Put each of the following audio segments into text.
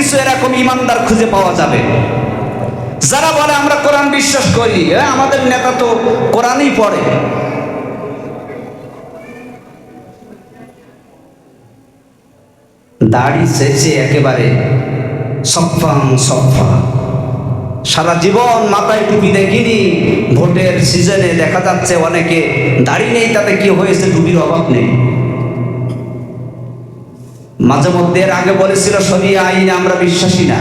কিছু এরকম ইমানদার খুঁজে পাওয়া যাবে যারা বলে আমরা কোরআন বিশ্বাস করি, আমাদের নেতা তো কোরআনই পড়ে। দাড়ি শেষে একেবারে সফাং সফা, সারা জীবন মাথায় টুপি দেখিনি, ভোটের সিজনে দেখা যাচ্ছে অনেকে দাড়ি নেই, তাতে কি হয়েছে, টুপির অভাব নেই। মাঝে মধ্যে এর আগে বলেছিল শরিয়া আইনে আমরা বিশ্বাসী না,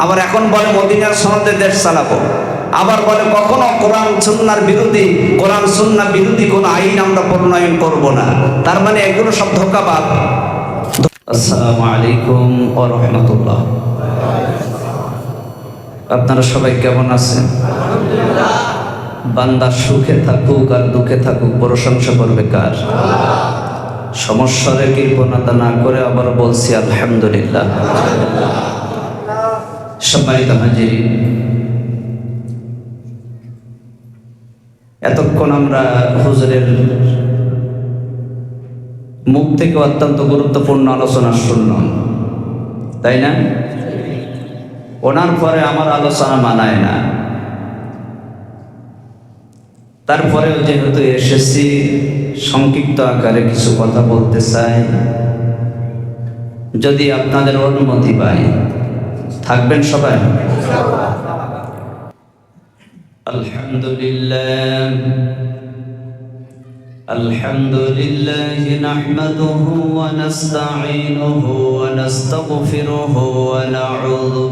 আবার এখন বলে মদিনার সনদে দেশ চালাবো, আবার বলে কখনো কোরআন সুন্নাহর বিরোধী, কোরআন সুন্নাহ বিরোধী কোনো আইন আমরা প্রণয়ন করব না। তার মানে এগুলো সব ধোঁকাবাজ। আসসালামু আলাইকুম ওয়া রাহমাতুল্লাহ। আপনারা সবাই কেমন আছেন? বান্দা সুখে থাকুক আর দুঃখে থাকুক, প্রশংসা করবে কার? সমস্যার কৃপণতা না করে আবার বলছি আলহামদুলিল্লাহ। সম্মানিত হাজিরিন, এতক্ষণ আমরা হুজুরের মুখ থেকে অত্যন্ত গুরুত্বপূর্ণ আলোচনা শুনলাম, তাই না? ওনার পরে আমার আলোচনা মানায় না, তারপরেও যেহেতু এসেছি সংক্ষিপ্ত আকারে কিছু কথা বলতে চাই, যদি আপনাদের অনুমতি পাই। থাকবেন সবাই? আলহামদুলিল্লাহ আলহামদুলিল্লাহ নাহমাদুহু ওয়া নাস্তাঈনুহু ওয়া নাস্তাগফিরুহু ওয়া নাউযু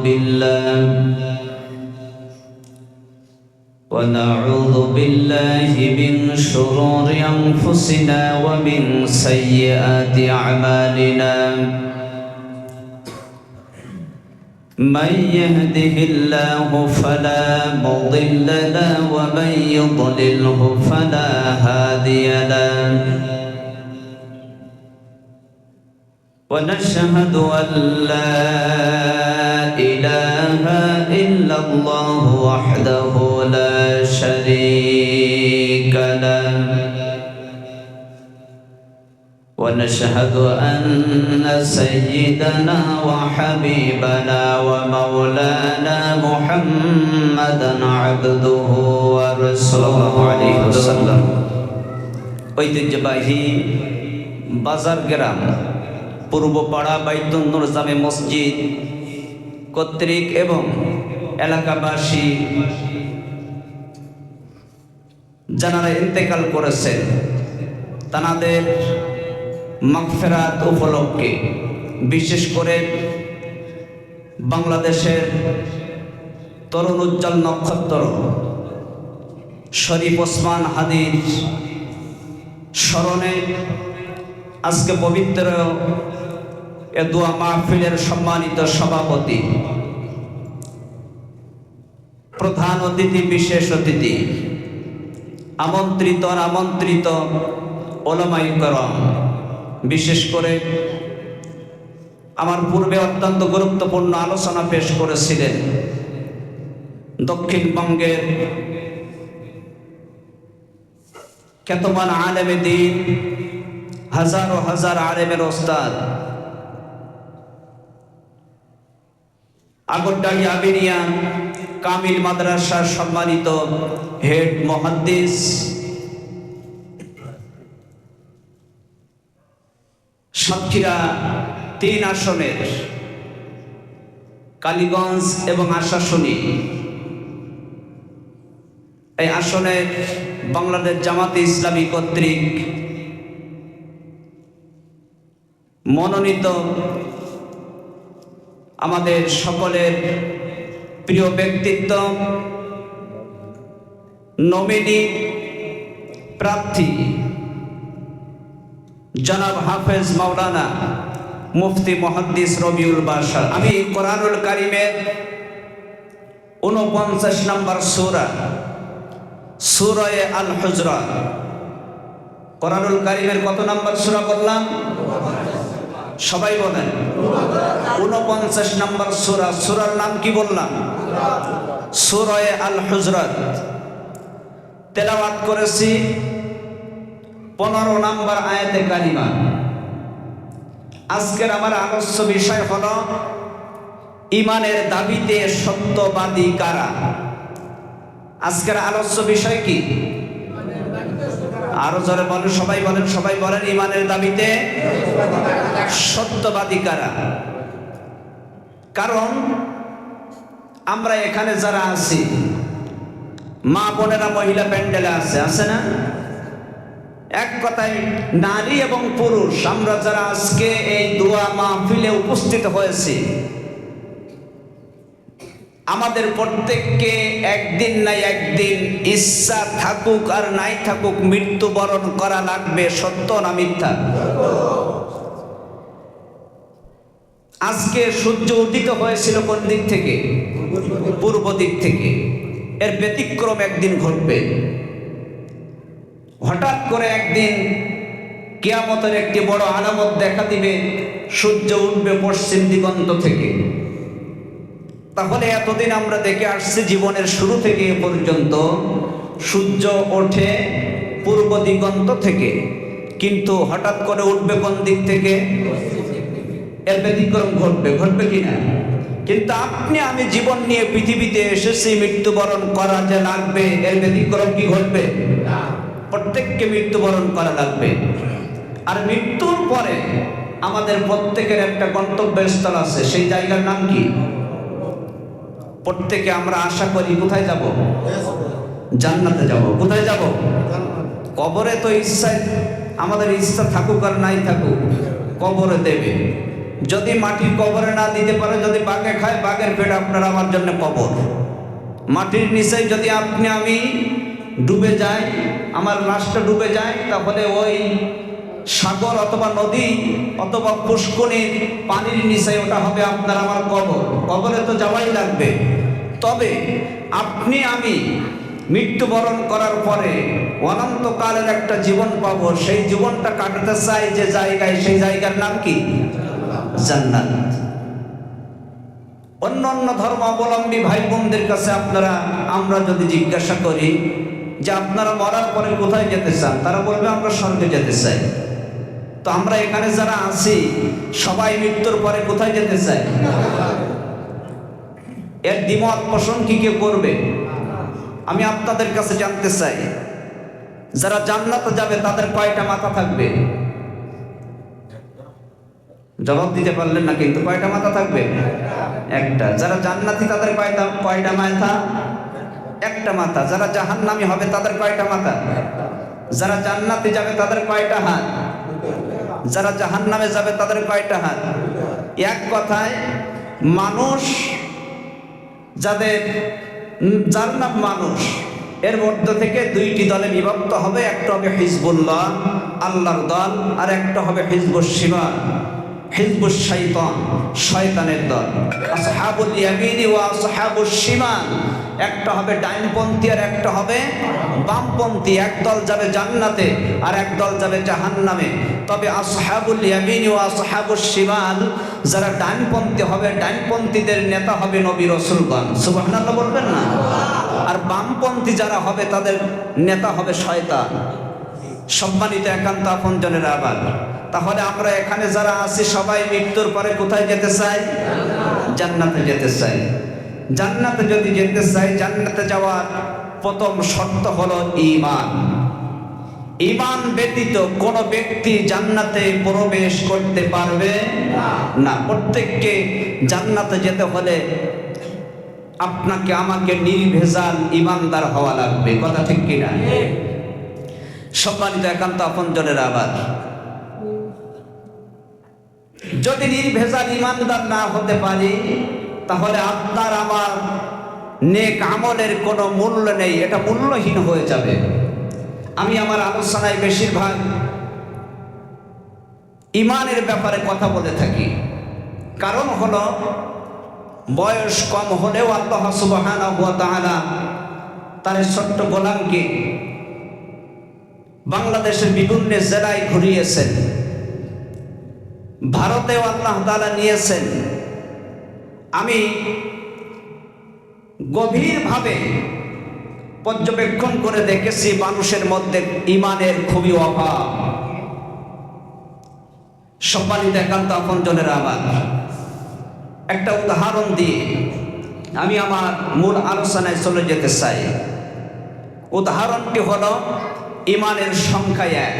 বিল্লাহি মিন শুরুরি আনফুসিনা ওয়া মিন সাইয়্যাতি আ'মালিনা। من يهده الله فلا مضل له ومن يضلله فلا هادي له ونشهد أن لا إله إلا الله وحده لا شريك له ونشهد أن سيدنا وحبيبنا ومولانا محمدا عبده ورسوله عليه وسلم। ঐতিহ্যবাহী বাজার গ্রাম পূর্বপাড়া বাইতুন নূর জামে মসজিদ কর্তৃক এবং এলাকাবাসী যারা ইন্তেকাল করেছেন তাদের মাগফিরাত উপলক্ষে বিশেষ করে বাংলাদেশের তরুণ উজ্জ্বল নক্ষত্র শরীফ ওসমান হাদির স্মরণে আজকে পবিত্র এ দোয়া মাহফিলের সম্মানিত সভাপতি, প্রধান অতিথি, বিশেষ অতিথি, আমন্ত্রিত আমন্ত্রিত উলামায়ে কেরাম, বিশেষ করে আমার পূর্বে অত্যন্ত গুরুত্বপূর্ণ আলোচনা পেশ করেছিলেন দক্ষিণবঙ্গের খ্যাতমান আলেমে দ্বীন, হাজারো হাজার আলেমের ওস্তাদ, আগরডালি আবিনিয়া কামিল মাদ্রাসার সম্মানিত হেড মুহাদ্দিস, সাতক্ষীরা 3 আসনের কালীগঞ্জ এবং আশাশুনি এই আসনের বাংলাদেশ জামাতে ইসলামী কর্তৃক মনোনীত আমাদের সকলের প্রিয় ব্যক্তিত্ব, নমিনি প্রার্থী জনাব হাফেজ মাওলানা মুফতি মুহাদ্দিস রবিউল বাশার। আমি কোরআনুল কারীমের 49 নম্বর সূরা, সূরা আল হুজরাত, কোরআনুল কারীমের কত নম্বর সূরা বললাম? সবাই বলেন 49 নম্বর সূরা। সূরার নাম কি বললাম? সূরা আল হুজরাত। তেলাওয়াত করেছি 15 নম্বর আয়াতে কারিমা। আজকের আমার আলোচ্য বিষয় হলো ইমানের দাবিতে সত্যবাদী কারা? আজকের আলোচ্য বিষয় কি? আরো জোরে বলেন, সবাই বলেন ইমানের দাবিতে সত্যবাদী কারা? কারণ আমরা এখানে যারা আছি, মা বোনেরা মহিলা প্যান্ডেলে আছে না? এক কথায় নারী এবং পুরুষ আমরা যারা আজকে এই দোয়া মাহফিলে উপস্থিত হয়েছি, আমাদের প্রত্যেককে একদিন না একদিন, ইচ্ছা থাকুক আর নাই থাকুক, মৃত্যুবরণ করা লাগবে। সত্য না মিথ্যা? আজকে সূর্য উদিত হয়েছিল কোন দিক থেকে? পূর্ব দিক থেকে। এর ব্যতিক্রম একদিন ঘটবে। হঠাৎ করে একদিন কিয়ামতের একটি বড় আলামত দেখা দিবে, সূর্য উঠবে পশ্চিম দিগন্ত থেকে। তাহলে এতদিন আমরা দেখে আসছি জীবনের শুরু থেকে এ পর্যন্ত সূর্য ওঠে পূর্ব দিগন্ত থেকে, কিন্তু হঠাৎ করে উঠবে কোন দিক থেকে? এর ব্যতিক্রম ঘটবে কিনা? কিন্তু আপনি আমি জীবন নিয়ে পৃথিবীতে এসেছি, মৃত্যুবরণ করা যে লাগবে, এর ব্যতিক্রম কি ঘটবে? প্রত্যেককে মৃত্যুবরণ করা লাগবে। আর মৃত্যুর পরে আমাদের প্রত্যেকের একটা গন্তব্যস্থল আছে, সেই জায়গার নাম কি? প্রত্যেকে আমরা আশা করি কোথায় যাব? জান্নাতে যাব। কোথায় যাব? কবরে তো ইচ্ছায়, আমাদের ইচ্ছা থাকুক আর নাই থাকুক, কবরে দেবে। যদি মাটির কবরে না দিতে পারে, যদি বাঘে খায়, বাঘের পেট আপনার আমার জন্য কবর। মাটির নিচে যদি আপনি আমি ডুবে যাই, আমার লাশটা ডুবে যায়, তাহলে ওই সাগর অথবা নদী অথবা পুষ্করিণীর পানির নিচে ওটা হবে আপনার আমার কবর। কবরে তো যাওয়াই লাগবে। তবে আপনি আমি মৃত্যুবরণ করার পরে অনন্তকালের একটা জীবন পাবো। সেই জীবনটা কাটাতে চাই যে জায়গায়, সেই জায়গার নাম কি? জান্নাত। অন্য ধর্মাবলম্বী ভাই বোনদের কাছে আমরা যদি জিজ্ঞাসা করি যে আপনারা মরার পরে কোথায় যেতে চান, তারা বলবে আমরা স্বর্গে যেতে চাই। তো আমরা এখানে যারা আছি সবাই মৃত্যুর পরে কোথায় যেতে চাই? এর দ্বিমত পোষণ কি কেউ করবে? আমি আপনাদের কাছে জানতে চাই, যারা জান্নাতে যাবে তাদের কয়টা মাথা থাকবে? জবাব দিতে পারলেন না, কিন্তু কয়টা মাথা থাকবে? একটা। যারা জান্নাতি তাদের কয়টা মাথা? একটা মাথা। যারা জাহান্নামী হবে তাদের কয়টা মাথা? যারা জান্নাতে যাবে তাদের কয়টা হাত? যারা জাহান্নামে যাবে তাদের কয়টা হাত? এক কথায় মানুষ যার নাম মানুষ, এর মধ্য থেকে দুইটি দলে বিভক্ত হবে। একটা হবে হিজবুল্লাহ, আল্লাহর দল, আর একটা হবে হিজবুশ শিমান, হিজবুশ শাইতান, শয়তানের দল। আসহাবুল ইয়ামিন ওয়া আসহাবুশ শিমাল, একটা হবে ডাইনপন্থী আর একটা হবে বামপন্থী। এক দল যাবে জান্নাতে আর এক দল যাবে জাহান্নামে। তবে আসহাবুল ইয়ামিন ওয়া আসহাবুশ শিমাল, যারা ডাইনপন্থী হবে, ডাইনপন্থীদের নেতা হবে নবী রাসূলগণ। সুবহানাল্লাহ বলবেন না? আর বামপন্থী যারা হবে তাদের নেতা হবে শয়তান। সম্মানিত একান্ত আপনজনের আবার, তাহলে আমরা এখানে যারা আছি সবাই মৃত্যুর পরে কোথায় যেতে চাই? জান্নাতে যেতে চাই। জান্নাতে যদি যেতে চাই, জান্নাতে যাওয়ার প্রথম শর্ত হলো ঈমান। ঈমান ব্যতীত কোন ব্যক্তি জান্নাতে প্রবেশ করতে পারবে না। প্রত্যেককে জান্নাতে যেতে হলে আপনাকে আমাকে নির্ভেজাল ঈমানদার হওয়া লাগবে। কথা ঠিক কিনা? সম্মানিত একান্ত আপনজনের আবার, যদি নির্ভেজাল ঈমানদার না হতে পারি, তাহলে আপনার আমার নেক আমলের কোনো মূল্য নেই, এটা মূল্যহীন হয়ে যাবে। আমি আমার আলোচনায় বেশিরভাগ ঈমানের ব্যাপারে কথা বলে থাকি। কারণ হলো, বয়স কম হলেও আল্লাহ সুবহানাহু ওয়া তাআলা তার ছোট্ট গোলামকে বাংলাদেশের বিভিন্ন জেলায় ঘুরিয়েছেন, ভারতেও আল্লাহ তাআলা নিয়েছেন। আমি গভীরভাবে পর্যবেক্ষণ করে দেখেছি মানুষের মধ্যে ঈমানের খুবই অভাব। সম্মানিত একান্ত আপনজনের আবার, একটা উদাহরণ দিয়ে আমি আমার মূল আলোচনায় চলে যেতে চাই। উদাহরণটি হলো ইমানের সংখ্যা 1।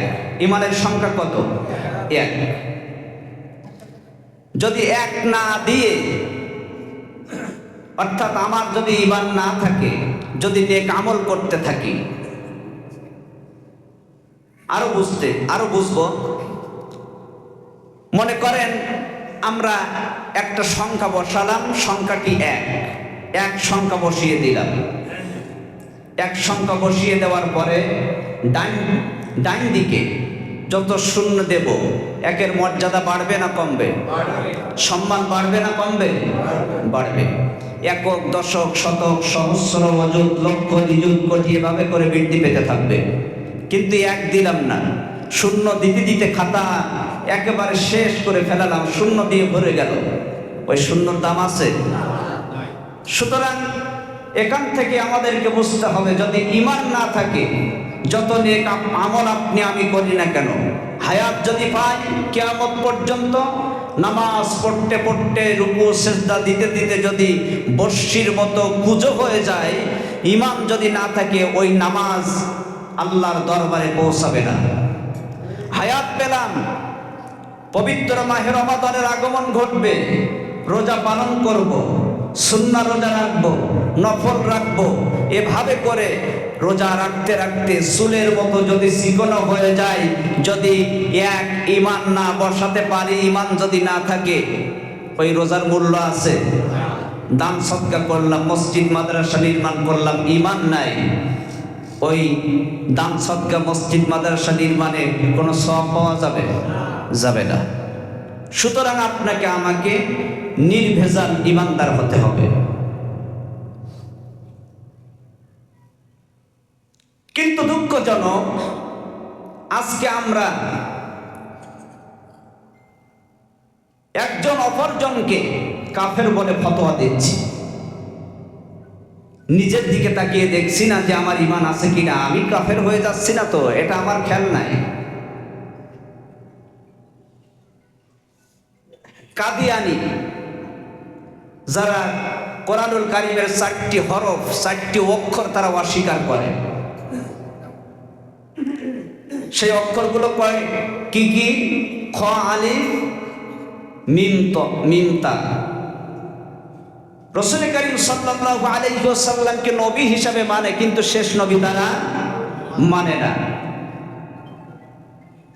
ইমানের সংখ্যা কত? 1। যদি 1 না দিয়ে, অর্থাৎ আমার যদি ঈমান না থাকে, যদি নেক আমল করতে থাকি, আরো বুঝবো। মনে করেন আমরা একটা সংখ্যা বসালাম, সংখ্যাটি 1। 1 সংখ্যা বসিয়ে দিলাম। 1 সংখ্যা বসিয়ে দেওয়ার পরে ডাইন দিকে যত শূন্য দেব, 1-এর মর্যাদা বাড়বে না কমবে? সম্মান বাড়বে না কমবে? বাড়বে। একক, দশক, শতক, সহস্র, অযুত, লক্ষ, নিযুত, কোটি এভাবে করে বৃদ্ধি পেতে থাকবে। কিন্তু 1 দিলাম না, শূন্য দিতে দিতে খাতা একেবারে শেষ করে ফেলালাম, শূন্য দিয়ে ভরে গেল। ওই শূন্যর দাম আছে? সুতরাং এখান থেকে আমাদেরকে বুঝতে হবে, যদি ঈমান না থাকে, যত নেক আমল আপনি আমি করি না কেন, হায়াত যদি পাই কিয়ামত পর্যন্ত, নামাজ পড়তে পড়তে, রুকু সিজদা দিতে দিতে যদি বর্ষির মতো কুঁজো হয়ে যায়, ঈমান যদি না থাকে, ওই নামাজ আল্লাহর দরবারে পৌঁছাবে না। হায়াত পেলাম, পবিত্র মাহে রমাদানের আগমন ঘটবে, রোজা পালন করব, সুন্নাহ রোজা রাখবো, নফল রাখবো, এভাবে করে রোজা রাখতে রাখতে চুলের মতো যদি চিকনো হয়ে যায়, যদি 1 ঈমান না বসাতে পারি, ঈমান যদি না থাকে, ওই রোজার মূল্য আছে? দান সদকা করলাম, মসজিদ মাদ্রাসা নির্মাণ করলাম, ঈমান নাই, ওই দান সদকা মসজিদ মাদ্রাসা নির্মাণে কোনো সওয়াব পাওয়া যাবে না। সুতরাং আপনাকে আমাকে নির্ভেজাল ঈমানদার হতে হবে। কিন্তু দুঃখজনক, আজকে আমরা একজন অপরজনকে কাফের বলে ফতোয়া দিচ্ছি। নিজের দিকে তাকিয়ে দেখছি না যে আমার ঈমান আছে কিনা, আমি কাফের হয়ে যাচ্ছি না তো, এটা আমার খেয়াল নাই। কাদিয়ানি যারা কোরআনুল কারীমের 4টি হরফ, 4টি অক্ষর তারা অস্বীকার করে, সেই অক্ষরগুলো কয় কি কি? খ, আলিফ, মিম, তা। রাসূল কারীম সাল্লাল্লাহু আলাইহি ওয়াসাল্লামকে নবী হিসাবে মানে, কিন্তু শেষ নবী তারা মানে না।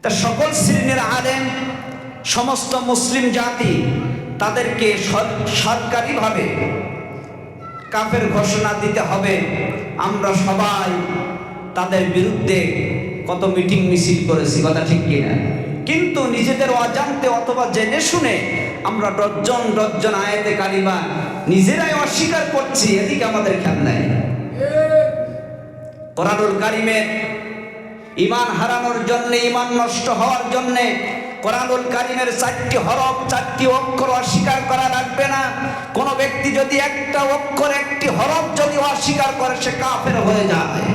তা সকল শ্রেণীর আলেম, সমস্ত মুসলিম জাতি, তাদেরকে সরকারিভাবে কাফের ঘোষণা দিতে হবে। আমরা সবাই তাদের বিরুদ্ধে কত মিটিং মিছিল করেছি, কথা ঠিক কিনা? কিন্তু নিজেদের অজান্তে অথবা জেনে শুনে আমরা ডজন আয়াতে কারিমা নিজেরাই অস্বীকার করছি, এদিকে আমাদের খেয়াল নাই। কোরআনুল কারীমের ঈমান হারানোর জন্য, ঈমান নষ্ট হওয়ার জন্য কোরআনুল কারীমের 4টি হরফ, 4টি অক্ষর অস্বীকার করা লাগবে না। কোন ব্যক্তি যদি একটা অক্ষর, একটি হরফ যদি অস্বীকার করে, সে কাফের হয়ে যায়।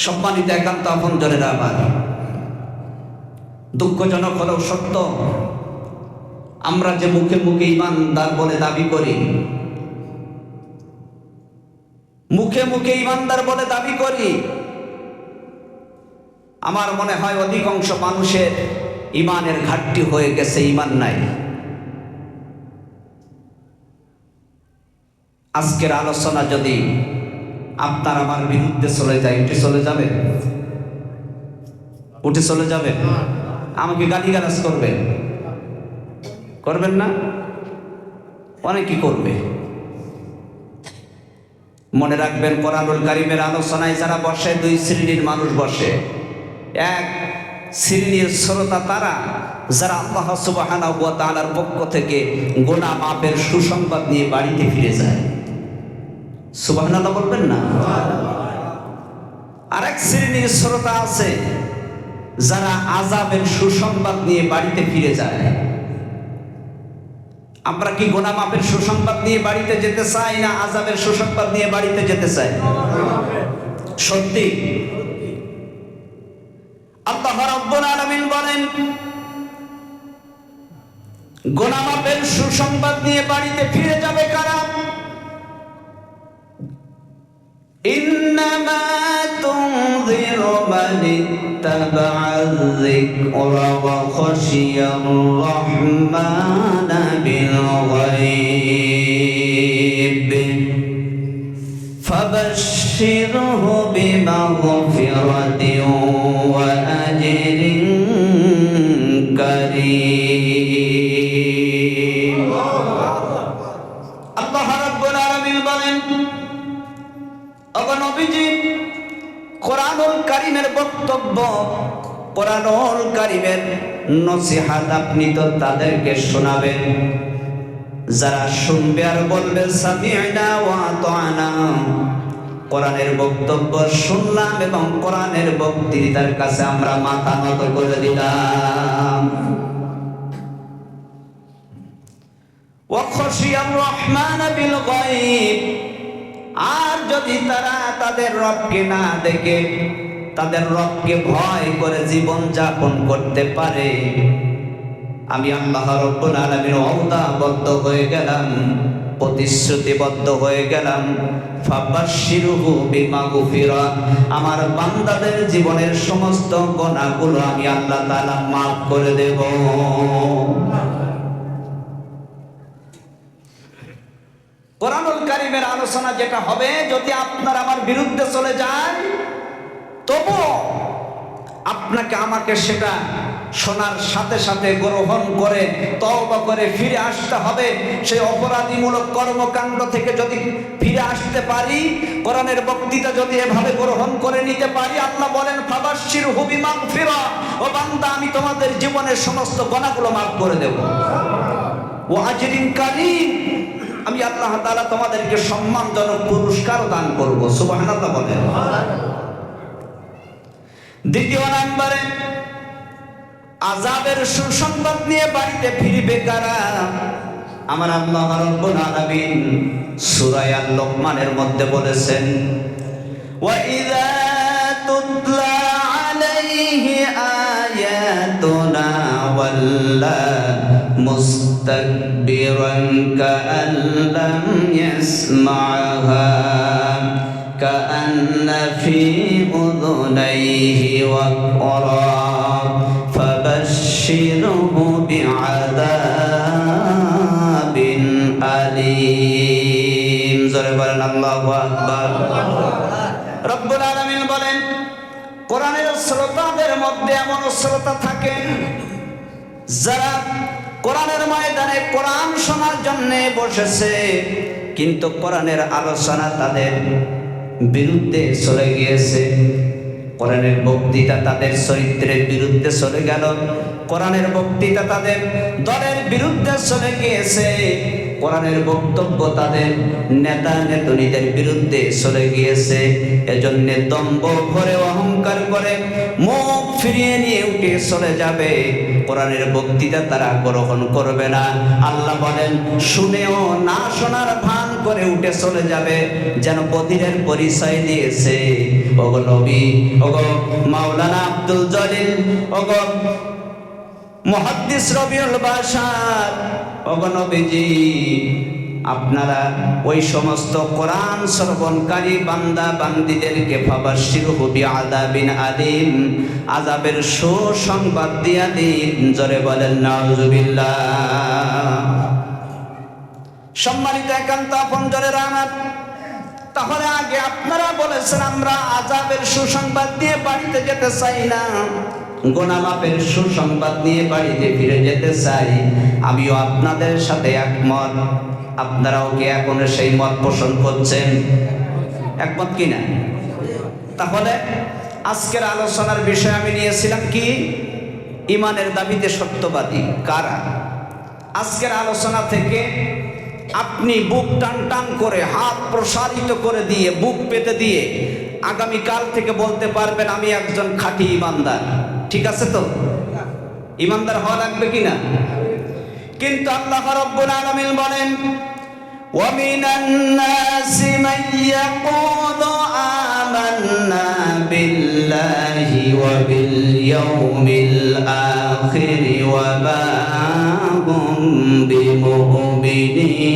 সম্মানিত একান্ত আপনজনেরা আমার, দুঃখজনক হলেও সত্য, আমরা যে মুখে মুখে ঈমানদার বলে দাবি করি, মুখে মুখে ঈমানদার বলে দাবি করি, আমার মনে হয় অধিকাংশ মানুষের ঈমানের ঘাটতি হয়ে গেছে, ঈমান নাই। আজকের আলোচনা যদি আপনার আমার বিরুদ্ধে চলে যায়, উঠে চলে যাবে, আমাকে গালিগালাজ করবেন না? অনেকেই করবে। মনে রাখবেন, কোরআনুল কারীমের আলোচনায় যারা বসে, 2 শ্রেণীর মানুষ বসে। 1 শ্রেণীর শ্রোতা তারা যারা আল্লাহ সুবহানাহু ওয়া তাআলার পক্ষ থেকে গুনাহ মাফের সুসংবাদ নিয়ে বাড়িতে ফিরে যায়। সুবহানাল্লাহ বলবেন না? আরেক শ্রেণীর শ্রোতা আছে যারা আযাবের সুসংবাদ নিয়ে বাড়িতে ফিরে যায়। আমরা কি গুনাহ মাফের সুসংবাদ নিয়ে বাড়িতে যেতে চাই, না আযাবের সুসংবাদ নিয়ে বাড়িতে যেতে চাই? সত্যি আল্লাহ রাব্বুল আলামিন বলেন, গুনাহ মাফের আযাবের সুসংবাদ নিয়ে বাড়িতে ফিরে যাবে কারা? ইন্নামা তুনযিরু মান ইত্তাবা'a যিকরা ওয়া খাশিয়ার রাহমানা বিল গায়ব ফাবাশশিরহু বিমাগফিরাতিন ওয়া আজরিন কারীম। আল্লাহ রাব্বুল আলামিন বলেন, ওগো নবীজি, কোরআনুল কারীমের বক্তব্য, কোরআনুল কারীমের নসিহত আপনি তো তাদেরকে শোনাবেন যারা শুনবে আর বলবে সামি'না ওয়া আতা'না। কোরআনের বক্তব্য শুনলাম এবং কোরআনের বক্তৃতার কাছে আমরা মাথা নত করে দিলাম। ওয়া খাশিয়ার রাহমানা বিল গায়ব, আর যদি তারা তাদের রবকে না দেখে তাদের রবকে ভয় করে জীবন যাপন করতে পারে, আমি আল্লাহ রাব্বুল আলামিন ওয়াদাবদ্ধ হয়ে গেলাম, প্রতিশ্রুতিবদ্ধ হয়ে গেলাম, ফাবাশশিরহু বিমাগফিরা, আমার বান্দাদের জীবনের সমস্ত গুনাহগুলো আমি আল্লাহ তাআলা মাফ করে দেব। কোরআনুল কারীমের আলোচনা যেটা হবে, যদি আপনার আমার বিরুদ্ধে চলে যায় তবু আপনাকে আমাকে সেটা শোনার সাথে সাথে গ্রহণ করে তওবা করে ফিরে আসতে হবে। সেই অপরাধীমূলক কর্মকাণ্ড থেকে যদি ফিরে আসতে পারি, কোরআনের বক্তৃতা যদি এভাবে গ্রহণ করে নিতে পারি, আল্লাহ বলেন ফাবাশশিরহু বিমাগফিরা, ও বান্দা আমি তোমাদের জীবনের সমস্ত গুনাহগুলো মাফ করে দেব। ওয়া আজরিন কারীম, আমি আল্লাহ তাআলা তোমাদেরকে সম্মানজনক পুরস্কার দান করব। সুবহানাল্লাহ বলেন। দ্বিতীয় নম্বরে, আযাবের সুসংবাদ নিয়ে বাড়িতে ফিরবে কারা? আমার আল্লাহ রাব্বুল আলামিন সূরা আল-লুকমানের মধ্যে বলেছেন, ওয়া ইযা তুতলা আলাইহি আয়াতুনা ওয়াল্লা মুস্তাকবিরান কাআন লাম ইয়াসমা'হা কাআন্না ফি উযুনাইহি ওয়াকরা ফাবাশশিরহু বিআযাবিন আলীম। জোরে বলেন আল্লাহু আকবার। রব্বুল আলামিন বলেন, কোরআনের শ্রোতাদের মধ্যে এমন শ্রোতা থাকেন যারা কোরআনের ময়দানে কোরআন শোনার জন্য বসেছে, কিন্তু কোরআনের আলোচনা তাদের বিরুদ্ধে চলে গিয়েছে, কোরআনের বক্তৃতা তাদের চরিত্রের বিরুদ্ধে চলে গেল, কোরআনের বক্তৃতা তাদের দলের বিরুদ্ধে চলে গিয়েছে, কোরআনের বক্তব্য তাদের নেতা নেতনিদের বিরুদ্ধে চলে গিয়েছে। এজন্য দম্ভ ভরে অহংকার করে মুখ ফিরিয়ে নিয়ে উঠে চলে যাবে, কোরআনের বক্তৃতা তারা গ্রহণ করবে না। আল্লাহ বলেন, শুনেও না শোনার ভান করে উঠে চলে যাবে, যেন বধিরের পরিচয় দিয়েছে। ওগো নবী, ওগো মাওলানা আব্দুল জলিল, ওগো মুহাদ্দিস রবিউল বাশার, ওগো নবীজি, আপনারা ওই সমস্ত কোরআন শ্রবণকারী বান্দা বান্দীদেরকে ফাবাশশিরহু বিআযাবিন আলীম, আযাবের সুসংবাদ দিয়া দিন। জোরে বলেন নাউযুবিল্লাহ। সম্মানিত একান্ত আপনজনের আমার, তাহলে আগে আপনারা বলেছেন আমরা আযাবের সুসংবাদ নিয়ে বাড়িতে যেতে চাই না, গুনাহ মাফের সুসংবাদ নিয়ে বাড়িতে ফিরে যেতে চাই। আমিও আপনাদের সাথে একমত। আপনারাও কি এখন সেই মত পোষণ করছেন? একমত কিনা? তাহলে আজকের আলোচনার বিষয় আমি নিয়েছিলাম কি? ঈমানের দাবিতে সত্যবাদী কারা। আজকের আলোচনা থেকে আপনি বুক টান টান করে হাত প্রসারিত করে দিয়ে বুক পেতে দিয়ে আগামীকাল থেকে বলতে পারবেন আমি একজন খাঁটি ঈমানদার। ঠিক আছে তো? ঈমানদার হওয়া লাগবে কিনা? কিন্তু আল্লাহ রাব্বুল আলামিন বলেন, ওয়া মিনান নাসি মান ইয়াকুলু আমান্না বিল্লাহি ওয়া বিল ইয়াউমিল আখির ওয়া মা হুম বিমুমিনিন